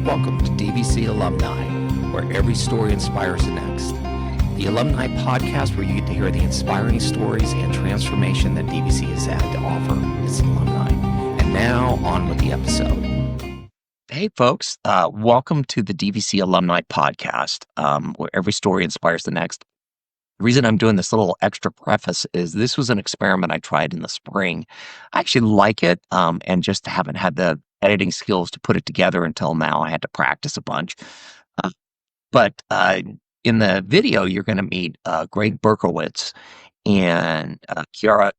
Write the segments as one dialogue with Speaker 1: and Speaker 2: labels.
Speaker 1: Welcome to DVC Alumni, where every story inspires the next. The Alumni Podcast, where you get to hear the inspiring stories and transformation that DVC has had to offer its alumni. And now, on with the episode.
Speaker 2: Hey, folks. Welcome to the DVC Alumni Podcast, where every story inspires the next. The reason I'm doing this little extra preface is this was an experiment I tried in the spring. I actually like it, and just haven't had the editing skills to put it together until now. I had to practice a bunch. But in the video, you're going to meet Greg Berkowitz and Kiara.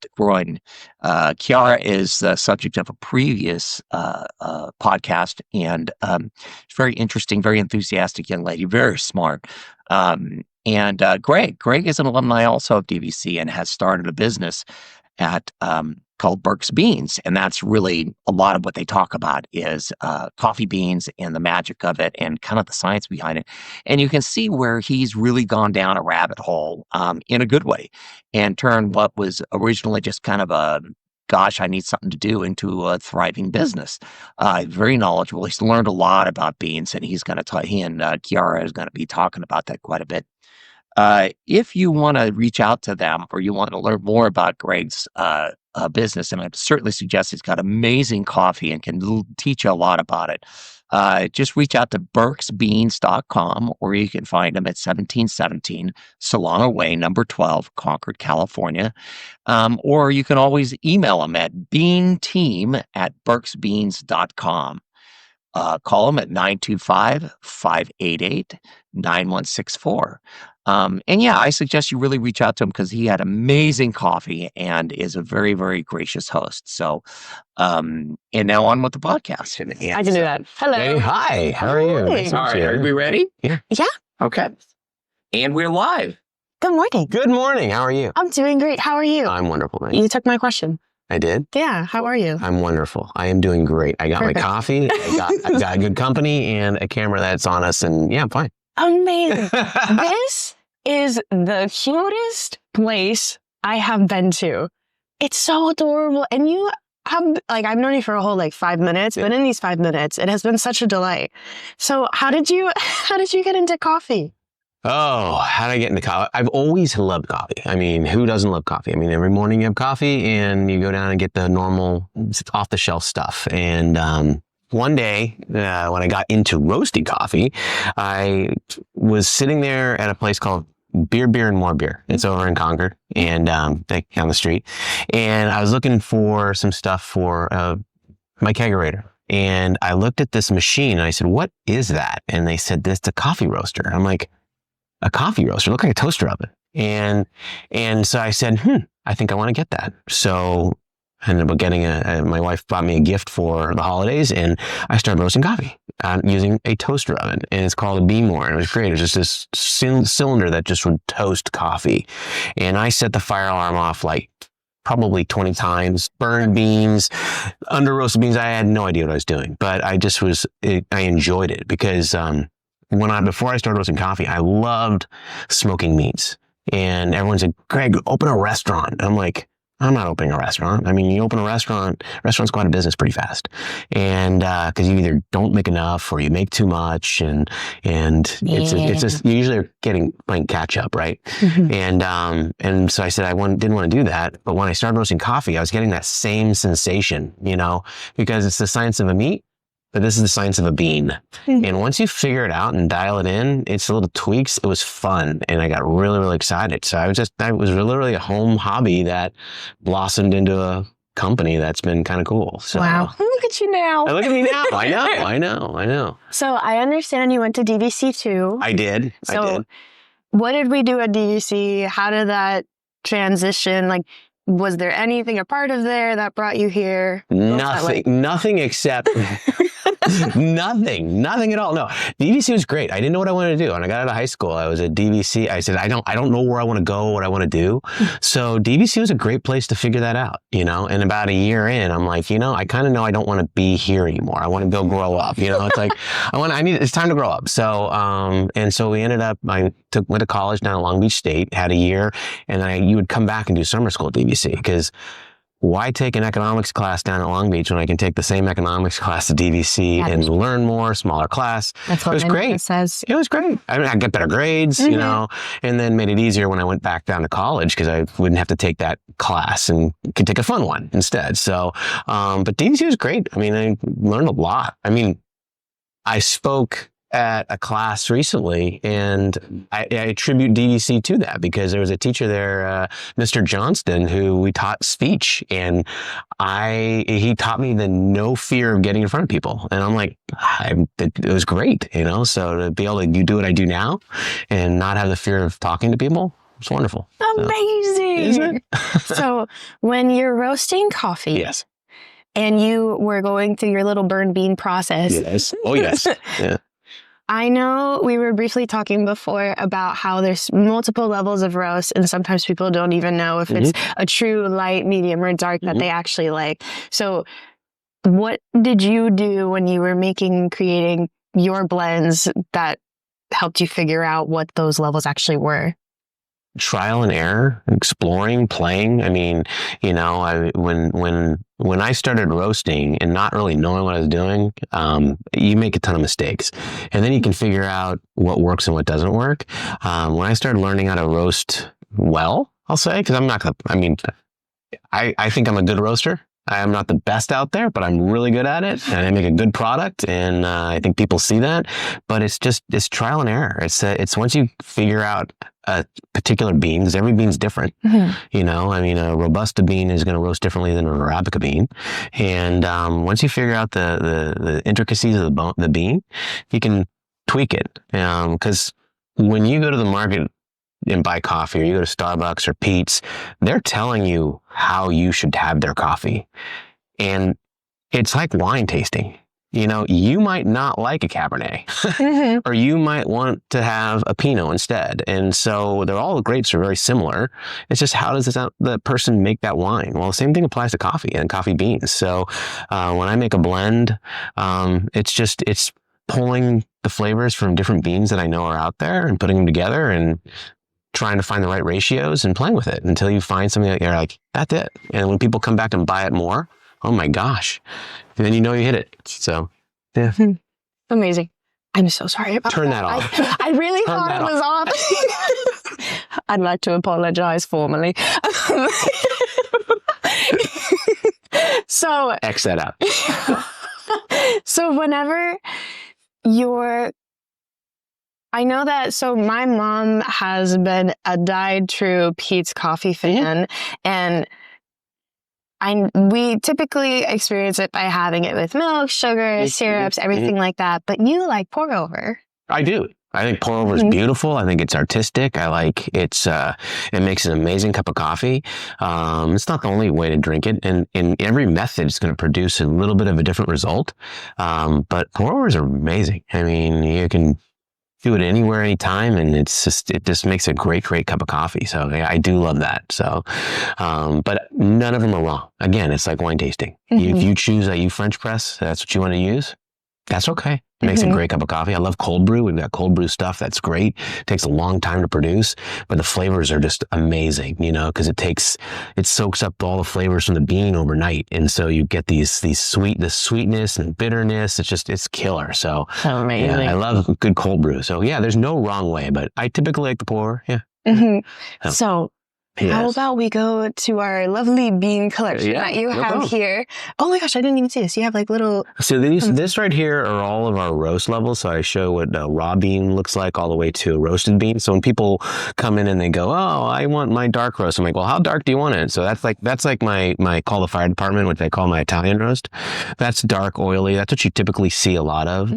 Speaker 2: Kiara is the subject of a previous podcast, and she's very interesting, very enthusiastic young lady, very smart. And Greg is an alumni also of DVC and has started a business at called Berks Beans, and that's really a lot of what they talk about is coffee beans and the magic of it and kind of the science behind it. And you can see where he's really gone down a rabbit hole in a good way and turned what was originally just kind of a gosh, I need something to do into a thriving business. Very knowledgeable. He's learned a lot about beans, and he and Kiara is going to be talking about that quite a bit. If you want to reach out to them or you want to learn more about Greg's business, and I certainly suggest he's got amazing coffee and can teach you a lot about it, just reach out to berksbeans.com, or you can find him at 1717 Solano Way, number 12, Concord, California. Or you can always email him at beanteam@berksbeans.com. Call him at 925-588-9164. And yeah, I suggest you really reach out to him because he had amazing coffee and is a very, very gracious host. So, and now on with the podcast.
Speaker 3: I can do that. Hello.
Speaker 1: Hey, hi. How are you?
Speaker 3: Nice
Speaker 1: All right. Are we ready?
Speaker 3: Yeah.
Speaker 1: Okay. And we're live.
Speaker 3: Good morning.
Speaker 4: Good morning. How are you?
Speaker 3: I'm doing great. How are you?
Speaker 4: I'm wonderful, man.
Speaker 3: You took my question.
Speaker 4: I did?
Speaker 3: Yeah. How are you?
Speaker 4: I'm wonderful. I am doing great. I got
Speaker 3: Perfect.
Speaker 4: my coffee. I got a good company and a camera that's on us, and yeah, I'm fine.
Speaker 3: Amazing. This is the cutest place I have been to. It's so adorable. And you have, I've known you for a whole 5 minutes, but in these 5 minutes, it has been such a delight. So how did you get into coffee?
Speaker 4: Oh, how did I get into coffee? I've always loved coffee. I mean, who doesn't love coffee? I mean, every morning you have coffee and you go down and get the normal off-the-shelf stuff. And one day, when I got into roasting coffee, I was sitting there at a place called Beer, and More Beer. It's over in Concord and down the street. And I was looking for some stuff for my kegerator. And I looked at this machine and I said, "What is that?" And they said, "This is a coffee roaster." I'm like, "A coffee roaster? Look like a toaster oven." And so I said, I think I want to get that. So I ended up getting my wife bought me a gift for the holidays, and I started roasting coffee using a toaster oven, and it's called a Beemore. And it was great. It was just this cylinder that just would toast coffee. And I set the fire alarm off probably 20 times, burned beans, under roasted beans. I had no idea what I was doing, but I enjoyed it because, before I started roasting coffee, I loved smoking meats. And everyone said, "Greg, open a restaurant." And I'm like, I'm not opening a restaurant. I mean, you open a restaurants go out of business pretty fast. And, cause you either don't make enough or you make too much and it's just, you usually are playing catch up, right? Mm-hmm. And so I said, didn't want to do that. But when I started roasting coffee, I was getting that same sensation, because it's the science of a meat, but this is the science of a bean. Mm-hmm. And once you figure it out and dial it in, it's little tweaks. It was fun. And I got really, really excited. So I was literally a home hobby that blossomed into a company that's been kind of cool. So,
Speaker 3: wow. Look at you now.
Speaker 4: Look at me now. I know.
Speaker 3: So I understand you went to DVC too.
Speaker 4: I did.
Speaker 3: What did we do at DVC? How did that transition? Was there anything a part of there that brought you here?
Speaker 4: Nothing except nothing at all. No, DVC was great. I didn't know what I wanted to do. When I got out of high school, I was at DVC. I said, I don't know where I want to go, what I want to do. So DVC was a great place to figure that out, and about a year in, I'm like, I kind of know I don't want to be here anymore. I want to go grow up, it's like, it's time to grow up. So, and so we ended up, went to college down at Long Beach State, had a year, and then you would come back and do summer school at DVC because why take an economics class down at Long Beach when I can take the same economics class at DVC and learn more, smaller class?
Speaker 3: That's what
Speaker 4: it was great.
Speaker 3: Says.
Speaker 4: It was great. I mean, I got better grades, you know, and then made it easier when I went back down to college because I wouldn't have to take that class and could take a fun one instead. So, but DVC was great. I mean, I learned a lot. I mean, I spoke at a class recently, and I attribute DVC to that because there was a teacher there, Mr. Johnston, who we taught speech, and he taught me the no fear of getting in front of people, and I'm like, it was great, you know. So to be able to do what I do now and not have the fear of talking to people, it's wonderful.
Speaker 3: Amazing,
Speaker 4: isn't it?
Speaker 3: So when you're roasting coffee,
Speaker 4: Yes.
Speaker 3: and you were going through your little burn bean process,
Speaker 4: Yes. Oh yes. Yeah.
Speaker 3: I know we were briefly talking before about how there's multiple levels of roast, and sometimes people don't even know if it's a true light, medium, or dark that they actually like. So what did you do when you were creating your blends that helped you figure out what those levels actually were?
Speaker 4: Trial and error, exploring, playing. I mean, you know, when I started roasting and not really knowing what I was doing, you make a ton of mistakes, and then you can figure out what works and what doesn't work. When I started learning how to roast well, I'll say, because I'm not gonna. I mean, I think I'm a good roaster. I'm not the best out there, but I'm really good at it, and I make a good product, and I think people see that. But it's trial and error. It's once you figure out a particular bean, because every bean's different. You know, I mean, a Robusta bean is going to roast differently than an Arabica bean, and once you figure out the intricacies of the bean, you can tweak it. Because when you go to the market and buy coffee, or you go to Starbucks or Pete's, they're telling you how you should have their coffee. And it's like wine tasting. You know, you might not like a Cabernet, or you might want to have a Pinot instead. And so all the grapes are very similar. It's just, how does the person make that wine? Well, the same thing applies to coffee and coffee beans. So when I make a blend, it's pulling the flavors from different beans that I know are out there and putting them together and trying to find the right ratios and playing with it until you find something that you're like, that's it. And when people come back and buy it more, oh my gosh, and then you know you hit it. So, yeah.
Speaker 3: Amazing. I'm so sorry about
Speaker 4: Turn that off.
Speaker 3: I really thought it was off. I'd like to apologize formally. So
Speaker 4: X that out.
Speaker 3: So whenever I know that, so my mom has been a dyed true Pete's coffee fan, and we typically experience it by having it with milk, sugar, syrups, everything like that. But you like pour over. I do.
Speaker 4: I think pour over is beautiful. I think it's artistic. I like it makes an amazing cup of coffee. It's not the only way to drink it. And in every method, it's going to produce a little bit of a different result. But pour overs are amazing. I mean, you can do it anywhere, anytime, and it just makes a great cup of coffee. So yeah, I do love that. So, but none of them are wrong. Again, it's like wine tasting. If you choose that you French press, that's what you want to use, that's okay. It makes a great cup of coffee. I love cold brew. We've got cold brew stuff that's great. It takes a long time to produce, but the flavors are just amazing, you know, because it soaks up all the flavors from the bean overnight. And so you get the sweetness and bitterness. It's killer. So
Speaker 3: amazing.
Speaker 4: Yeah, I love good cold brew. So yeah, there's no wrong way, but I typically like the pour. Yeah.
Speaker 3: So how about we go to our lovely bean collection that you have here? Oh my gosh, I didn't even see this. You have like little...
Speaker 4: So this right here are all of our roast levels. So I show what a raw bean looks like all the way to a roasted bean. So when people come in and they go, oh, I want my dark roast. I'm like, well, how dark do you want it? So that's like my call the fire department, which I call my Italian roast. That's dark, oily. That's what you typically see a lot of.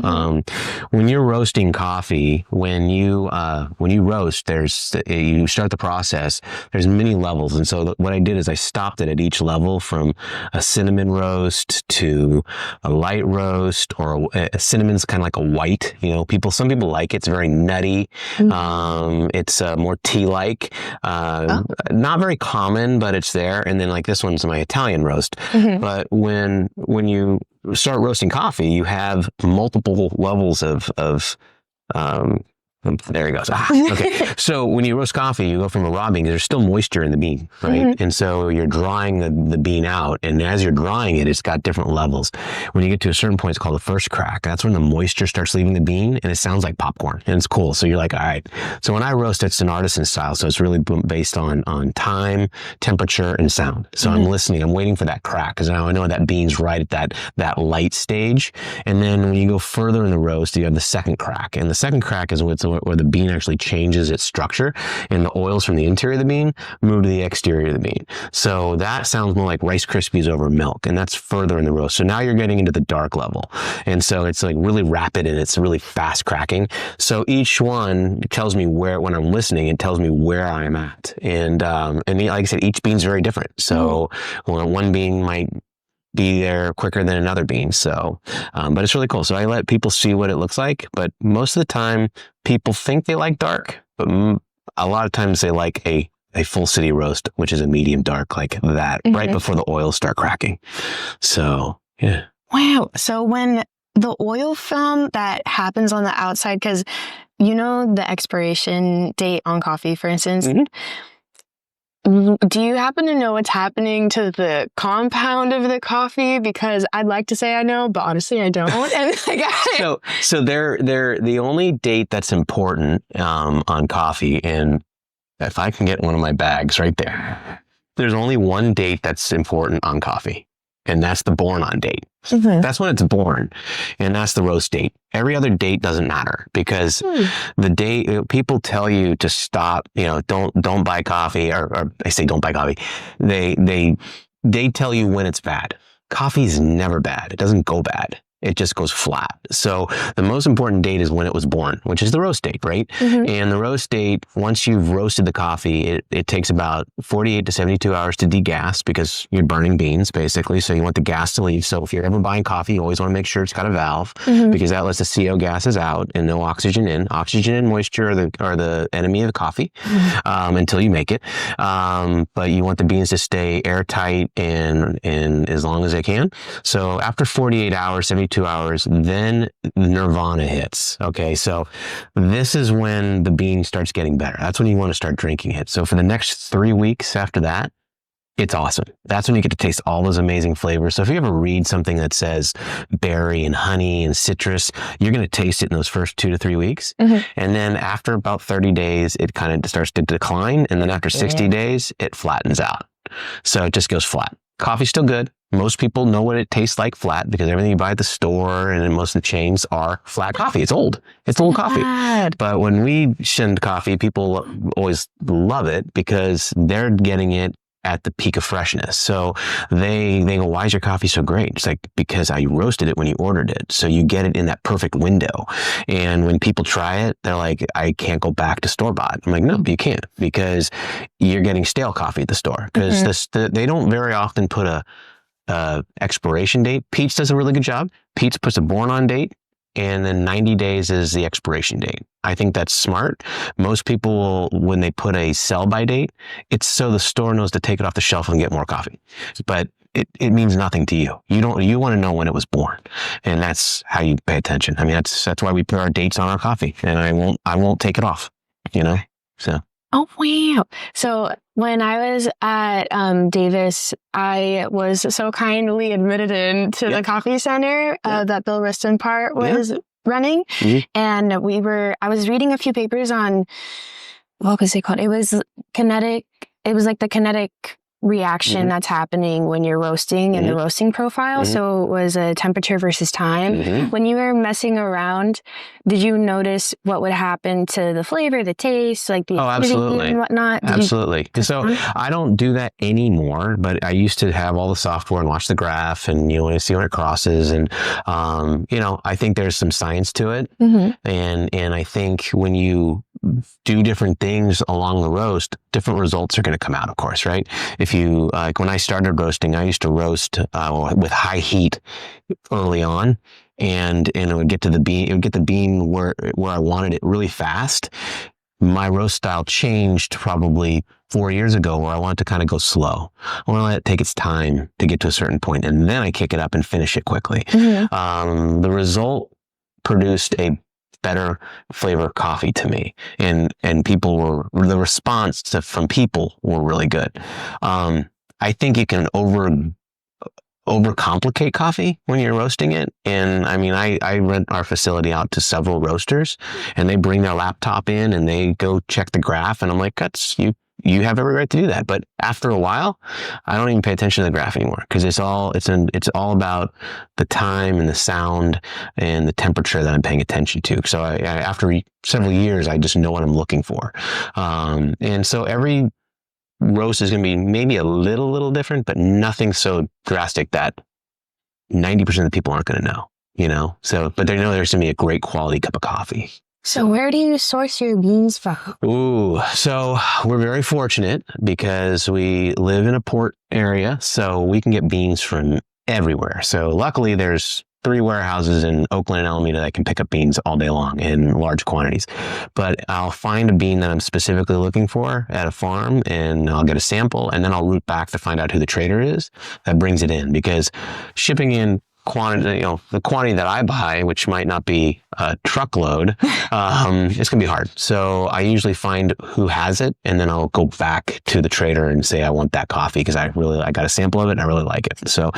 Speaker 4: When you're roasting coffee, when you roast, you start the process, there's many levels. And so what I did is I stopped it at each level, from a cinnamon roast to a light roast, or a cinnamon's kind of like a white, you know, some people like it. It's very nutty. It's more tea-like, not very common, but it's there. And then like this one's my Italian roast. But when you start roasting coffee, you have multiple levels of There he goes. Okay. So when you roast coffee, you go from a raw bean, there's still moisture in the bean, right?
Speaker 3: Mm-hmm.
Speaker 4: And so you're drying the bean out. And as you're drying it, it's got different levels. When you get to a certain point, it's called the first crack. That's when the moisture starts leaving the bean and it sounds like popcorn. And it's cool. So you're like, all right. So when I roast, it's an artisan style. So it's really based on time, temperature, and sound. So I'm listening. I'm waiting for that crack because now I know that bean's right at that light stage. And then when you go further in the roast, you have the second crack. And the second crack is where the bean actually changes its structure and the oils from the interior of the bean move to the exterior of the bean. So that sounds more like Rice Krispies over milk, and that's further in the roast. So now you're getting into the dark level. And so it's like really rapid and it's really fast cracking. So each one tells me when I'm listening, it tells me where I'm at. And like I said, each bean's very different. So one bean might be there quicker than another bean. So, but it's really cool. So I let people see what it looks like, but most of the time people think they like dark, but a lot of times they like a full city roast, which is a medium dark like that, right before the oils start cracking. So, yeah.
Speaker 3: Wow. So when the oil film that happens on the outside, because you know the expiration date on coffee, for instance, do you happen to know what's happening to the compound of the coffee? Because I'd like to say I know, but honestly I don't. And
Speaker 4: so they're the only date that's important on coffee, and if I can get one of my bags right there, there's only one date that's important on coffee, and that's the born on date. That's when it's born, and that's the roast date. Every other date doesn't matter because the date, people tell you to stop, don't buy coffee, or I say don't buy coffee. They tell you when it's bad. Coffee is never bad. It doesn't go bad. It just goes flat. So the most important date is when it was born, which is the roast date, right? And the roast date, once you've roasted the coffee, it takes about 48 to 72 hours to degas because you're burning beans, basically. So you want the gas to leave. So if you're ever buying coffee, you always want to make sure it's got a valve because that lets the CO gases out and no oxygen in. Oxygen and moisture are the enemy of the coffee until you make it. But you want the beans to stay airtight and as long as they can. So after 48 hours, 72 hours, then nirvana hits. Okay, so this is when the bean starts getting better. That's when you want to start drinking it. So for the next 3 weeks after that, it's awesome. That's when you get to taste all those amazing flavors. So if you ever read something that says berry and honey and citrus, you're going to taste it in those first 2 to 3 weeks. And then after about 30 days, it kind of starts to decline. And then after 60 days, it flattens out. So it just goes flat. Coffee's still good. Most people know what it tastes like flat because everything you buy at the store and in most of the chains are flat coffee. It's old. It's old coffee. But when we send coffee, people always love it because they're getting it at the peak of freshness. So they go, why is your coffee so great? It's like, because I roasted it when you ordered it. So you get it in that perfect window. And when people try it, they're like, I can't go back to store-bought. I'm like, no, you can't, because you're getting stale coffee at the store. Because they don't very often put a expiration date. Pete's does a really good job. Pete's puts a born on date, and then 90 days is the expiration date. I think that's smart. Most people, when they put a sell by date, it's so the store knows to take it off the shelf and get more coffee. But it means nothing to you. You want to know when it was born, and that's how you pay attention. I mean, that's why we put our dates on our coffee, and I won't take it off. So.
Speaker 3: Oh, wow. So when I was at Davis, I was so kindly admitted into the coffee center that Bill Riston part was running. And I was reading a few papers on, what was it called? It was kinetic. It was like the kinetic reaction that's happening when you're roasting and the roasting profile. So it was a temperature versus time. When you were messing around, did you notice what would happen to the flavor, the taste, like the
Speaker 4: absolutely
Speaker 3: and whatnot?
Speaker 4: Absolutely. So I don't do that anymore, but I used to have all the software and watch the graph and see when it crosses, and I think there's some science to it. And I think when you do different things along the roast, different results are going to come out, of course, right? If you, like when I started roasting, I used to roast with high heat early on, and it would get to the bean, where I wanted it really fast. My roast style changed probably 4 years ago, where I wanted to kind of go slow. I want to let it take its time to get to a certain point, and then I kick it up and finish it quickly. The result produced a better flavor coffee to me. And the response from people were really good. I think you can overcomplicate coffee when you're roasting it. And I mean, I rent our facility out to several roasters, and they bring their laptop in and they go check the graph. And I'm like, you have every right to do that. But after a while, I don't even pay attention to the graph anymore, because it's all about the time and the sound and the temperature that I'm paying attention to. So after several years, I just know what I'm looking for. And so every roast is going to be maybe a little different, but nothing so drastic that 90% of the people aren't going to know, So, but they know there's going to be a great quality cup of coffee.
Speaker 3: So where do you source your beans from?
Speaker 4: Ooh, so we're very fortunate because we live in a port area, so we can get beans from everywhere. So luckily there's 3 warehouses in Oakland and Alameda that can pick up beans all day long in large quantities. But I'll find a bean that I'm specifically looking for at a farm, and I'll get a sample, and then I'll route back to find out who the trader is that brings it in, because shipping in quantity, the quantity that I buy, which might not be a truckload, it's going to be hard. So I usually find who has it, and then I'll go back to the trader and say, I want that coffee because I got a sample of it and I really like it. So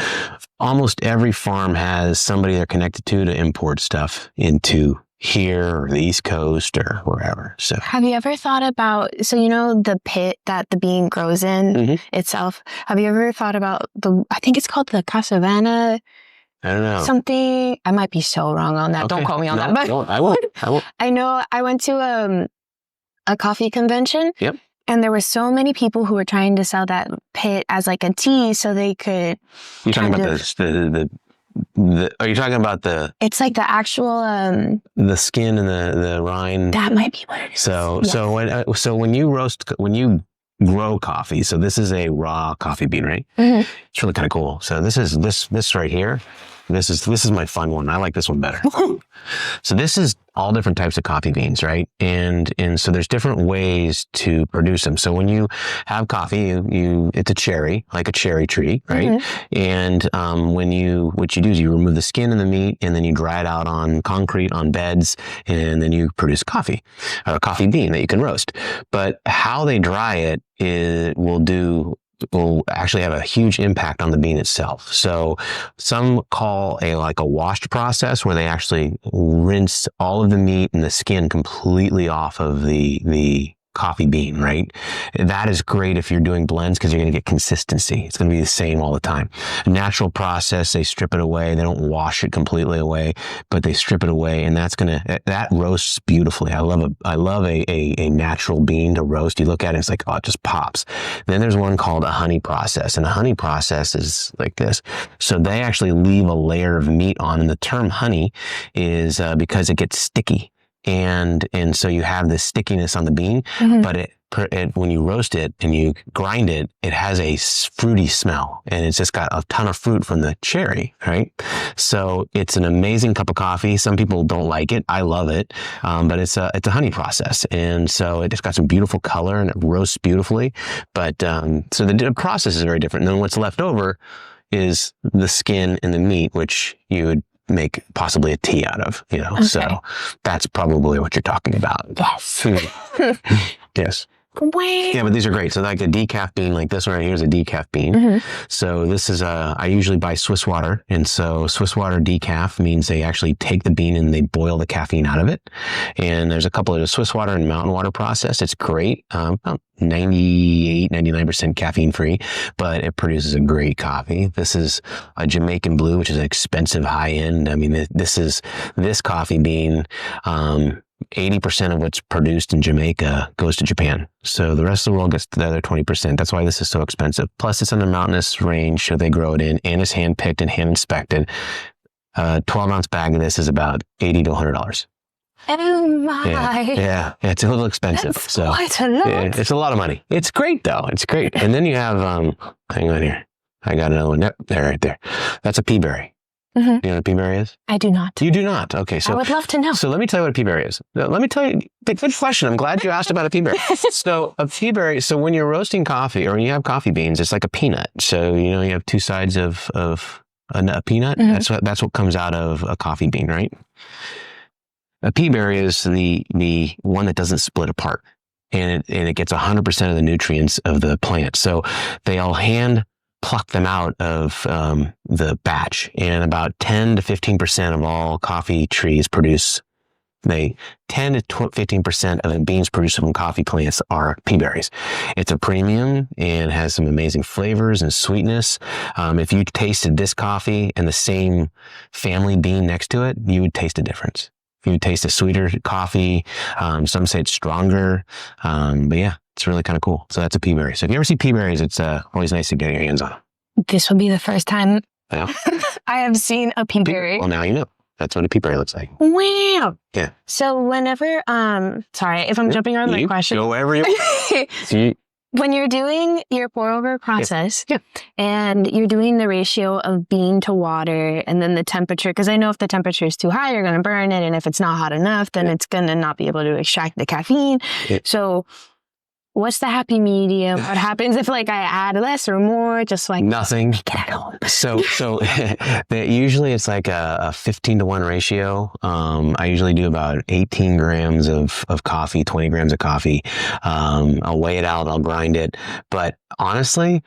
Speaker 4: almost every farm has somebody they're connected to import stuff into here or the East Coast or wherever. So
Speaker 3: have you ever thought about, the pit that the bean grows in itself? Have you ever thought about I think it's called the Casavana?
Speaker 4: I don't know.
Speaker 3: Something, I might be so wrong on that. Okay. Don't quote me on that. But
Speaker 4: I won't.
Speaker 3: I know I went to a coffee convention.
Speaker 4: Yep.
Speaker 3: And there were so many people who were trying to sell that pit as like a tea so they could.
Speaker 4: You're talking about are you talking about
Speaker 3: it's like the actual.
Speaker 4: The skin and the rind.
Speaker 3: That might be what it is.
Speaker 4: So when you grow coffee, so this is a raw coffee bean, right? Mm-hmm. It's really kind of cool. So this is this right here. This is my fun one. I like this one better. So this is all different types of coffee beans, right? And so there's different ways to produce them. So when you have coffee, it's a cherry, like a cherry tree, right? Mm-hmm. And what you do is you remove the skin and the meat, and then you dry it out on concrete, on beds, and then you produce coffee, or a coffee bean that you can roast. But how they dry it will actually have a huge impact on the bean itself. So some call a washed process, where they actually rinse all of the meat and the skin completely off of the coffee bean, right? That is great if you're doing blends, because you're going to get consistency. It's going to be the same all the time. A natural process, they strip it away. They don't wash it completely away, but they strip it away, and that roasts beautifully. I love a natural bean to roast. You look at it, it's like, oh, it just pops. Then there's one called a honey process, and a honey process is like this. So they actually leave a layer of meat on, and the term honey is because it gets sticky. And so you have this stickiness on the bean, mm-hmm. but when you roast it and you grind it, it has a fruity smell, and it's just got a ton of fruit from the cherry, right? So it's an amazing cup of coffee. Some people don't like it. I love it. But it's a honey process. And so it just got some beautiful color, and it roasts beautifully. But, so the process is very different. And then what's left over is the skin and the meat, which you would make possibly a tea out of, Okay. So that's probably what you're talking about.
Speaker 3: Yes.
Speaker 4: Yes.
Speaker 3: Wait.
Speaker 4: Yeah, but these are great. So like a decaf bean, like this one right here is a decaf bean. Mm-hmm. So this is I usually buy Swiss water. And so Swiss water decaf means they actually take the bean and they boil the caffeine out of it. And there's a couple of Swiss water and mountain water process. It's great. About 98, 99% caffeine free, but it produces a great coffee. This is a Jamaican blue, which is an expensive high end. I mean, this coffee bean, 80% of what's produced in Jamaica goes to Japan. So the rest of the world gets the other 20%. That's why this is so expensive. Plus it's in the mountainous range, so they grow it in, and it's hand picked and hand inspected. 12-ounce bag of this is about $80 to $100.
Speaker 3: Oh my.
Speaker 4: Yeah. It's a little expensive.
Speaker 3: That's quite a lot.
Speaker 4: Yeah, it's a lot of money. It's great though. It's great. And then you have, hang on here. I got another one. Yep, there, right there. That's a pea berry. Mm-hmm. You know what a pea berry is?
Speaker 3: I do not.
Speaker 4: You do not? Okay. So
Speaker 3: I would love to know.
Speaker 4: So let me tell you what a pea berry is. Let me tell you, good question. I'm glad you asked about a pea berry. So a pea berry, so when you're roasting coffee or when you have coffee beans, it's like a peanut. So, you have two sides of a peanut. Mm-hmm. That's what comes out of a coffee bean, right? A pea berry is the one that doesn't split apart, and it gets 100% of the nutrients of the plant. So they'll hand pluck them out of the batch, and about 10 to 15% of all coffee trees produce. 10 to 15% of the beans produced from coffee plants are pea berries. It's a premium and has some amazing flavors and sweetness. If you tasted this coffee and the same family bean next to it, you would taste a difference. You would taste a sweeter coffee. Some say it's stronger. But yeah, it's really kind of cool. So that's a pea berry. So if you ever see pea berries, it's always nice to get your hands on them.
Speaker 3: This will be the first time
Speaker 4: Yeah.
Speaker 3: I have seen a pea berry.
Speaker 4: Well, now you know. That's what a pea berry looks like.
Speaker 3: Wow.
Speaker 4: Yeah.
Speaker 3: So whenever, sorry if I'm jumping around my question.
Speaker 4: Go wherever you want.
Speaker 3: When you're doing your pour over process and you're doing the ratio of bean to water and then the temperature, because I know if the temperature is too high, you're going to burn it. And if it's not hot enough, then it's going to not be able to extract the caffeine. Yeah. So what's the happy medium? What happens if like I add less or more? Just like
Speaker 4: nothing.
Speaker 3: Get at home.
Speaker 4: So usually it's like a 15-to-1 ratio. I usually do about 18 grams of coffee, 20 grams of coffee. I'll weigh it out. I'll grind it. But honestly,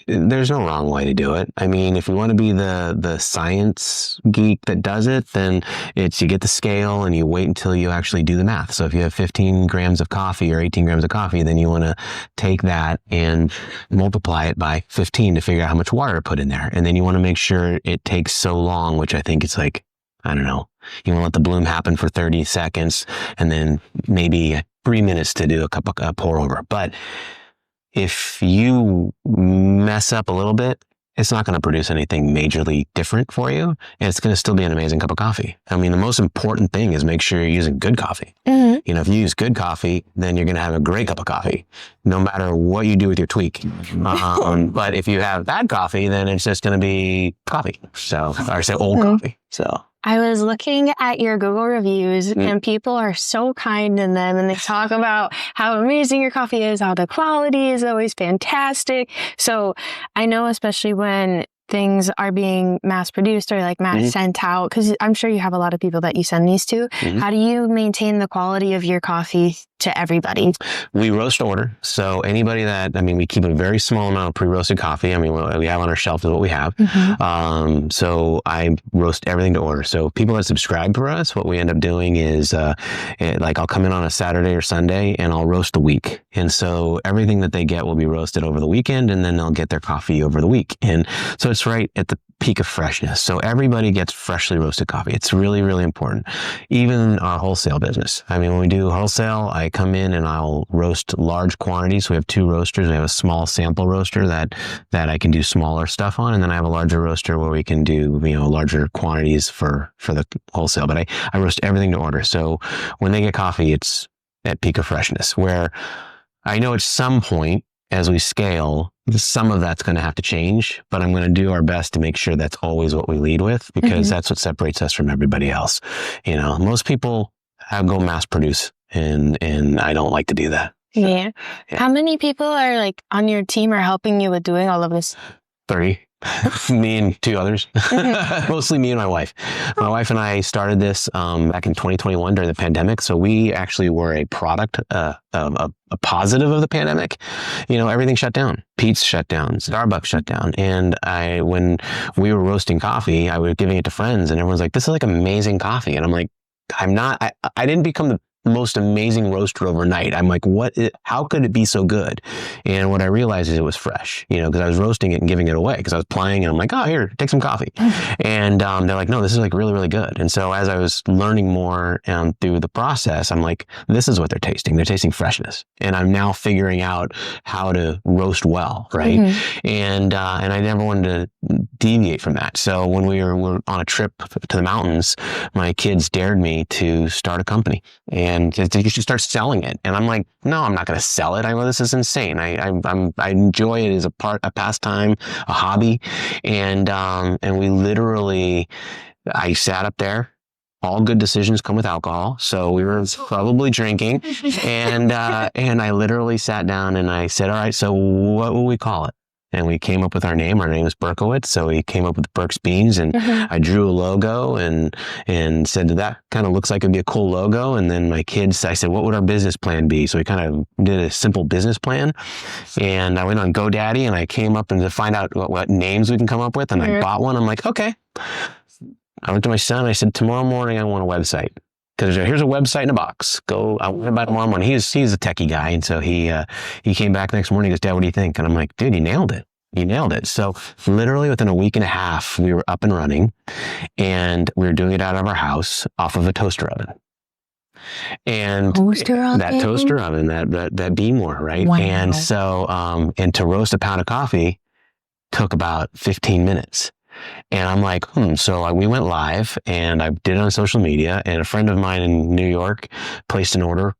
Speaker 4: there's no wrong way to do it. I mean, if we want to be the science geek that does it, then it's you get the scale and you wait until you actually do the math. So if you have 15 grams of coffee or 18 grams of coffee, then you want to take that and multiply it by 15 to figure out how much water to put in there. And then you want to make sure it takes so long, which I think it's like, I don't know, you want to let the bloom happen for 30 seconds and then maybe 3 minutes to do a pour over. But if you mess up a little bit, it's not going to produce anything majorly different for you. And it's going to still be an amazing cup of coffee. I mean, the most important thing is make sure you're using good coffee. Mm-hmm. You know, if you use good coffee, then you're going to have a great cup of coffee, no matter what you do with your tweak. But if you have bad coffee, then it's just going to be coffee. So, or I say old coffee. So.
Speaker 3: I was looking at your Google reviews and people are so kind in them and they talk about how amazing your coffee is, how the quality is always fantastic. So I know especially when things are being mass produced or like mass sent out, because I'm sure you have a lot of people that you send these to. How do you maintain the quality of your coffee to everybody?
Speaker 4: We roast order. So anybody we keep a very small amount of pre-roasted coffee. I mean, what we have on our shelf is what we have. So I roast everything to order. So people that subscribe for us, what we end up doing is like I'll come in on a Saturday or Sunday and I'll roast a week. And so everything that they get will be roasted over the weekend and then they'll get their coffee over the week. And so it's right at the peak of freshness. So everybody gets freshly roasted coffee. It's really, really important. Even our wholesale business. I mean, when we do wholesale, I come in and I'll roast large quantities. We have 2 roasters. We have a small sample roaster that I can do smaller stuff on. And then I have a larger roaster where we can do, larger quantities for the wholesale. But I roast everything to order. So when they get coffee, it's at peak of freshness, where I know at some point as we scale, some of that's going to have to change, but I'm going to do our best to make sure that's always what we lead with, because that's what separates us from everybody else. Most people go mass produce and I don't like to do that.
Speaker 3: Yeah. How many people are like on your team or helping you with doing all of this?
Speaker 4: 30. Me and 2 others. Mostly me and my wife. My wife and I started this back in 2021 during the pandemic. So we actually were a product, a positive of the pandemic. Everything shut down. Pete's shut down. Starbucks shut down. And when we were roasting coffee, I was giving it to friends and everyone's like, this is like amazing coffee. And I'm like, I didn't become the most amazing roaster overnight. I'm like, how could it be so good? And what I realized is it was fresh, because I was roasting it and giving it away because I was playing and I'm like, oh, here, take some coffee. And they're like, no, this is like really, really good. And so as I was learning more through the process, I'm like, this is what they're tasting. They're tasting freshness. And I'm now figuring out how to roast well, right? And I never wanted to deviate from that. So when we were on a trip to the mountains, my kids dared me to start a company. And you should start selling it. And I'm like, no, I'm not going to sell it. This is insane. I enjoy it as a pastime, a hobby. And we literally, I sat up there. All good decisions come with alcohol. So we were probably drinking. And I literally sat down and I said, all right, so what will we call it? and we came up with our name. Our name is Berkowitz. So we came up with Berks Beans, and I drew a logo and said that kind of looks like it'd be a cool logo. And then my kids, I said, what would our business plan be? So we kind of did a simple business plan, and I went on GoDaddy and I came up and to find out what names we can come up with. And I bought one. I'm like, okay. I went to my son. I said, tomorrow morning, I want a website. Because here's a website in a box. Go out by tomorrow morning. He's a techie guy, and so he came back next morning. He goes, Dad, what do you think? And I'm like, dude, you nailed it. You nailed it. So literally within a week and a half, we were up and running, and we were doing it out of our house off of a toaster oven. And that toaster oven, that Beamore, right?
Speaker 3: Wow.
Speaker 4: And so, and to roast a pound of coffee took about 15 minutes. And I'm like, So we went live, and I did it on social media, and a friend of mine in New York placed an order,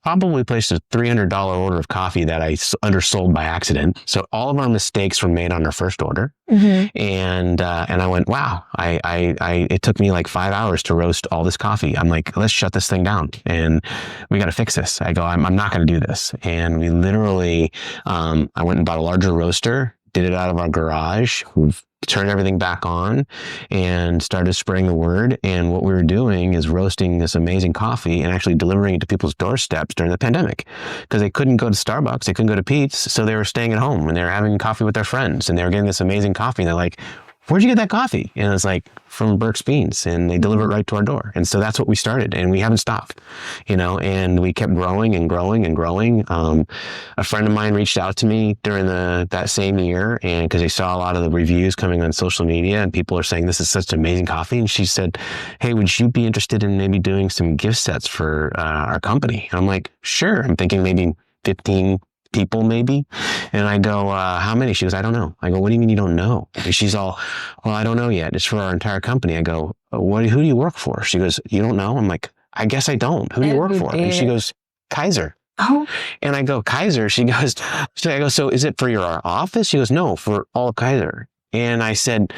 Speaker 4: probably placed a $300 order of coffee that I undersold by accident. So all of our mistakes were made on our first order. And I went, wow, it took me like 5 hours to roast all this coffee. I'm like, let's shut this thing down, and we got to fix this. I go, I'm not going to do this. And we literally, I went and bought a larger roaster, did it out of our garage. We've turned everything back on and started spreading the word. And what we were doing is roasting this amazing coffee and actually delivering it to people's doorsteps during the pandemic, because they couldn't go to Starbucks, they couldn't go to Pete's, so they were staying at home and they were having coffee with their friends, and they were getting this amazing coffee. And they're like, where'd you get that coffee? And it's like, from Berks Beans, and they deliver it right to our door. And so that's what we started, and we haven't stopped, and we kept growing and growing and growing. A friend of mine reached out to me during that same year, and because they saw a lot of the reviews coming on social media, and people are saying this is such amazing coffee. And she said, hey, would you be interested in maybe doing some gift sets for our company? And I'm like, sure. I'm thinking maybe 15 people maybe. And I go, how many? She goes, I don't know. I go, what do you mean you don't know? And she's all, well, I don't know yet. It's for our entire company. I go, who do you work for? She goes, you don't know? I'm like, I guess I don't. Who do you work for? And she goes, Kaiser.
Speaker 3: Oh.
Speaker 4: And I go, Kaiser? She goes, so is it for your office? She goes, no, for all of Kaiser. And I said,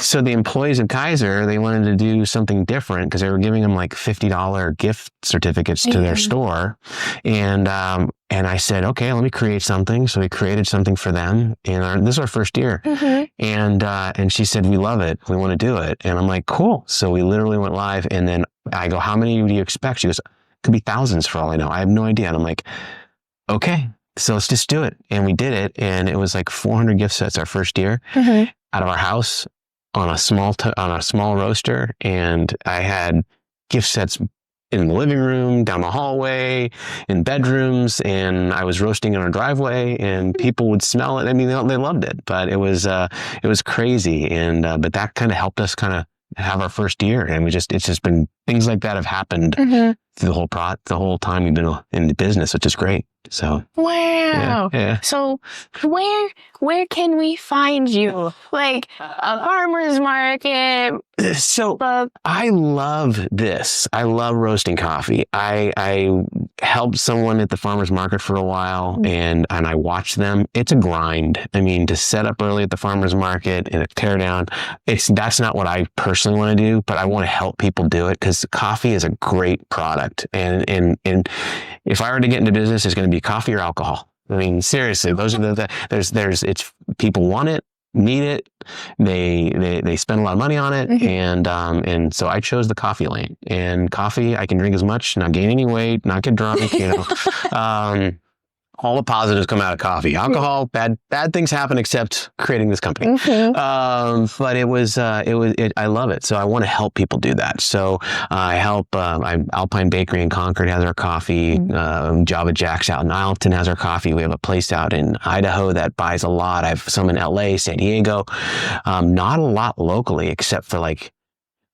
Speaker 4: so the employees of Kaiser, they wanted to do something different because they were giving them like $50 gift certificates to their store. And I said, okay, let me create something. So we created something for them. And this is our first year. And she said, we love it. We want to do it. And I'm like, cool. So we literally went live. And then I go, how many do you expect? She goes, could be thousands for all I know. I have no idea. And I'm like, okay. So let's just do it. And we did it. And it was like 400 gift sets our first year out of our house on a small roaster. And I had gift sets in the living room, down the hallway, in bedrooms. And I was roasting in our driveway, and people would smell it. I mean, they loved it, but it was crazy. And, but that kind of helped us kind of have our first year. And it's just been things like that have happened through the whole time we've been in the business, which is great. So
Speaker 3: wow.
Speaker 4: Yeah.
Speaker 3: So where can we find you? Like a farmer's market?
Speaker 4: So I love this. I love roasting coffee. I helped someone at the farmer's market for a while, and I watched them. It's a grind. I mean, to set up early at the farmer's market and tear down, that's not what I personally want to do, but I want to help people do it because coffee is a great product. And if I were to get into business, it's going to be coffee or alcohol. I mean, seriously, those are it's people want it, need it. They spend a lot of money on it. And so I chose the coffee lane. And coffee, I can drink as much, not gain any weight, not get drunk, all the positives come out of coffee. Alcohol, bad things happen except creating this company. But I love it. So I want to help people do that. So I help, Alpine Bakery in Concord has our coffee. Java Jack's out in Isleton has our coffee. We have a place out in Idaho that buys a lot. I have some in LA, San Diego. Not a lot locally except for like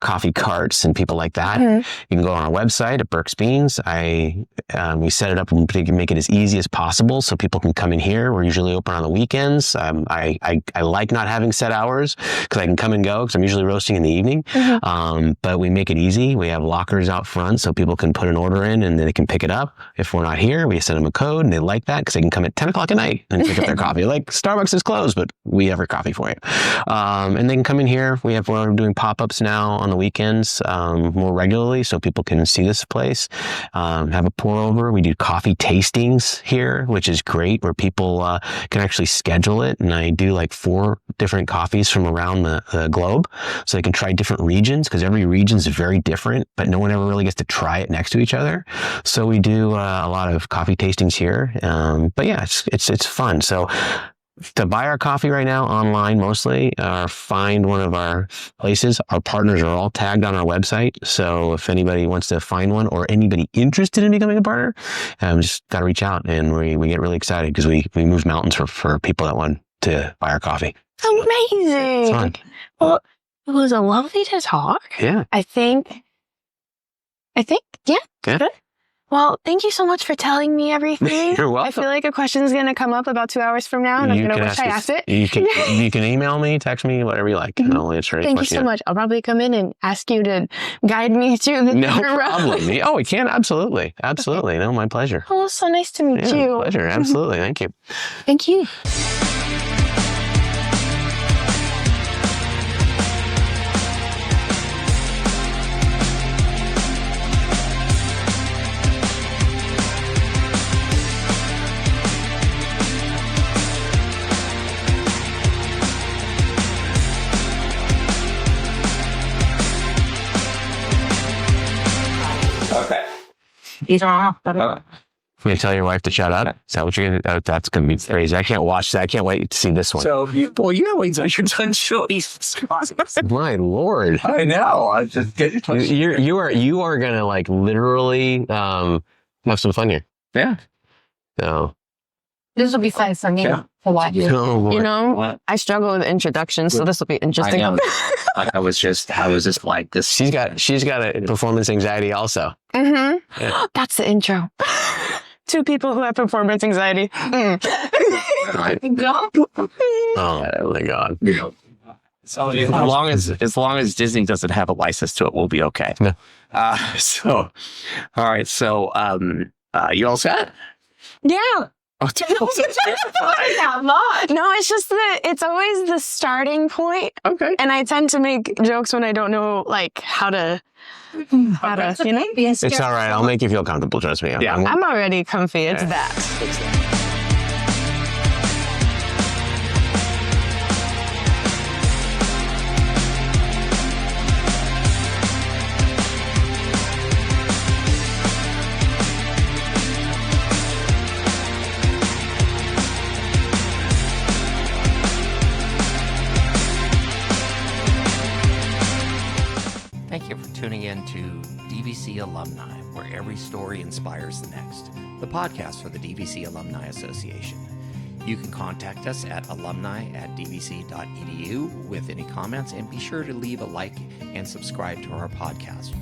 Speaker 4: coffee carts and people like that. You can go on our website at Berks Beans. We set it up and make it as easy as possible so people can come in here. We're usually open on the weekends. I like not having set hours because I can come and go because I'm usually roasting in the evening. But we make it easy. We have lockers out front so people can put an order in and then they can pick it up. If we're not here, we send them a code and they like that because they can come at 10 o'clock at night and pick up their coffee. Like Starbucks is closed, but we have our coffee for you. And they can come in here. We're doing pop-ups now on the weekends more regularly so people can see this place. Have a pour over. We do coffee tastings here, which is great, where people can actually schedule it. And I do like 4 different coffees from around the globe, so they can try different regions, because every region is very different, but no one ever really gets to try it next to each other. So we do a lot of coffee tastings here. But yeah, it's fun. So to buy our coffee right now online mostly, or find one of our places, our partners are all tagged on our website. So if anybody wants to find one, or anybody interested in becoming a partner, just got to reach out, and we get really excited because we move mountains for people that want to buy our coffee.
Speaker 3: Amazing.
Speaker 4: It's fun.
Speaker 3: Well, it was a lovely to talk.
Speaker 4: Yeah.
Speaker 3: I think, yeah.
Speaker 4: Good.
Speaker 3: Well, thank you so much for telling me everything.
Speaker 4: You're welcome.
Speaker 3: I feel like a question is going to come up about 2 hours from now, and I'm going to wish I asked it.
Speaker 4: You can email me, text me, whatever you like, and I'll answer any
Speaker 3: Thank you
Speaker 4: question.
Speaker 3: so much. I'll probably come in and ask you to guide me through the
Speaker 4: No
Speaker 3: different
Speaker 4: problem.
Speaker 3: routes.
Speaker 4: Oh, we can. Absolutely.
Speaker 3: Okay.
Speaker 4: No, my pleasure.
Speaker 3: Oh, so nice to meet you.
Speaker 4: Pleasure. Absolutely. Thank you.
Speaker 3: Thank you.
Speaker 1: Okay.
Speaker 3: These are
Speaker 1: Okay.
Speaker 4: I'm going to tell your wife to shut up. Is that what you're going to do? That's going to be crazy. I can't watch that. I can't wait to see this one.
Speaker 1: So, you gotta wait until you're done chewing.
Speaker 4: My Lord.
Speaker 1: I know. I just get
Speaker 4: You are going to like literally have some fun here.
Speaker 1: Yeah.
Speaker 4: So.
Speaker 3: This will be fun for me to watch.
Speaker 4: Oh, boy.
Speaker 3: You know,
Speaker 1: What?
Speaker 3: I struggle with introductions, so this will be interesting.
Speaker 1: I know. I was just like this.
Speaker 4: She's got a performance anxiety also.
Speaker 3: Mm-hmm.
Speaker 4: Yeah.
Speaker 3: That's the intro. 2 people who have performance anxiety.
Speaker 1: Right.
Speaker 4: Oh my God.
Speaker 1: So as long as Disney doesn't have a license to it, we'll be okay.
Speaker 4: No.
Speaker 1: All right. So, you all set?
Speaker 3: Yeah.
Speaker 1: Oh,
Speaker 3: No, it's just that it's always the starting point.
Speaker 1: okay.
Speaker 3: And I tend to make jokes when I don't know, like, how to, you know?
Speaker 4: It's all right. I'll make you feel comfortable. Trust me.
Speaker 1: Yeah.
Speaker 3: I'm already comfy. It's
Speaker 4: Yeah.
Speaker 3: that.
Speaker 1: Thank you for tuning in to DVC Alumni, where every story inspires the next, the podcast for the DVC Alumni Association. You can contact us at alumni@dvc.edu with any comments, and be sure to leave a like and subscribe to our podcast.